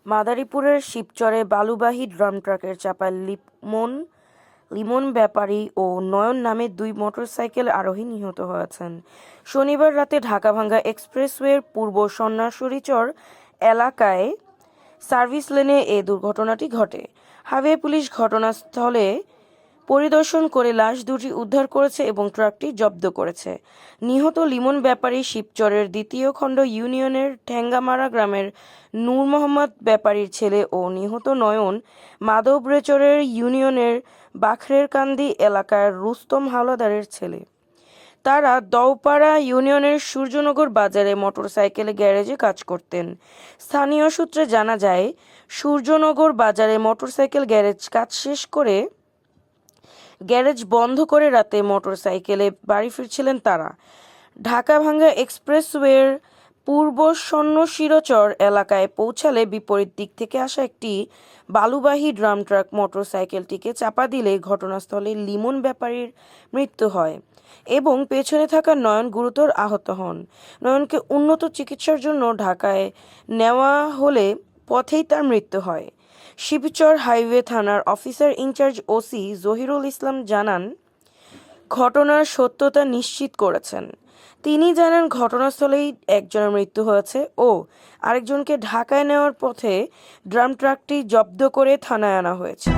মাদারীপুরের শিবচরে বালুবাহী ড্রাম ট্রাকের চাপায় লিমন ব্যাপারী ও নয়ন নামে দুই মোটরসাইকেল আরোহী নিহত হয়েছেন। শনিবার রাতে ঢাকা-ভাঙ্গা এক্সপ্রেসওয়ের পূর্ব সন্ন্যাসুরীচর এলাকায় সার্ভিস লেনে এ দুর্ঘটনাটি ঘটে। হাইওয়ে পুলিশ ঘটনাস্থলে পরিদর্শন করে লাশ দুটি উদ্ধার করেছে এবং ট্রাকটি জব্দ করেছে। নিহত লিমন ব্যাপারী শিবচরের দ্বিতীয় খণ্ড ইউনিয়নের ঠেঙ্গামারা গ্রামের নূর মোহাম্মদ ব্যাপারীর ছেলে ও নিহত নয়ন মাধবরেচরের ইউনিয়নের বাখরেরকান্দি এলাকার রুস্তম হাওলাদারের ছেলে। তারা দৌপাড়া ইউনিয়নের সূর্যনগর বাজারে মোটরসাইকেল গ্যারেজে কাজ করতেন। স্থানীয় সূত্রে জানা যায়, সূর্যনগর বাজারে মোটরসাইকেল গ্যারেজ কাজ শেষ করে গ্যারেজ বন্ধ করে রাতে মোটরসাইকেলে বাড়ি ফিরছিলেন তারা। ঢাকা-ভাঙ্গা এক্সপ্রেসওয়ের পূর্ব সন্ন্যাসীরচর এলাকায় পৌঁছালে বিপরীত দিক থেকে আসা একটি বালুবাহী ড্রাম ট্রাক মোটরসাইকেলটিকে চাপা দিলে ঘটনাস্থলে লিমন ব্যাপারীর মৃত্যু হয় এবং পেছনে থাকা নয়ন গুরুতর আহত হন। নয়নকে উন্নত চিকিৎসার জন্য ঢাকায় নেওয়া হলে পথেই তার মৃত্যু হয়। শিবচর হাইওয়ে থানার অফিসার ইনচার্জ ওসি জহিরুল ইসলাম জানান, ঘটনার সত্যতা নিশ্চিত করেছেন। তিনি জানান, ঘটনাস্থলেই একজনের মৃত্যু হয়েছে ও আরেকজনকে ঢাকায় নেওয়ার পথে ড্রাম ট্রাকটি জব্দ করে থানায় আনা হয়েছে।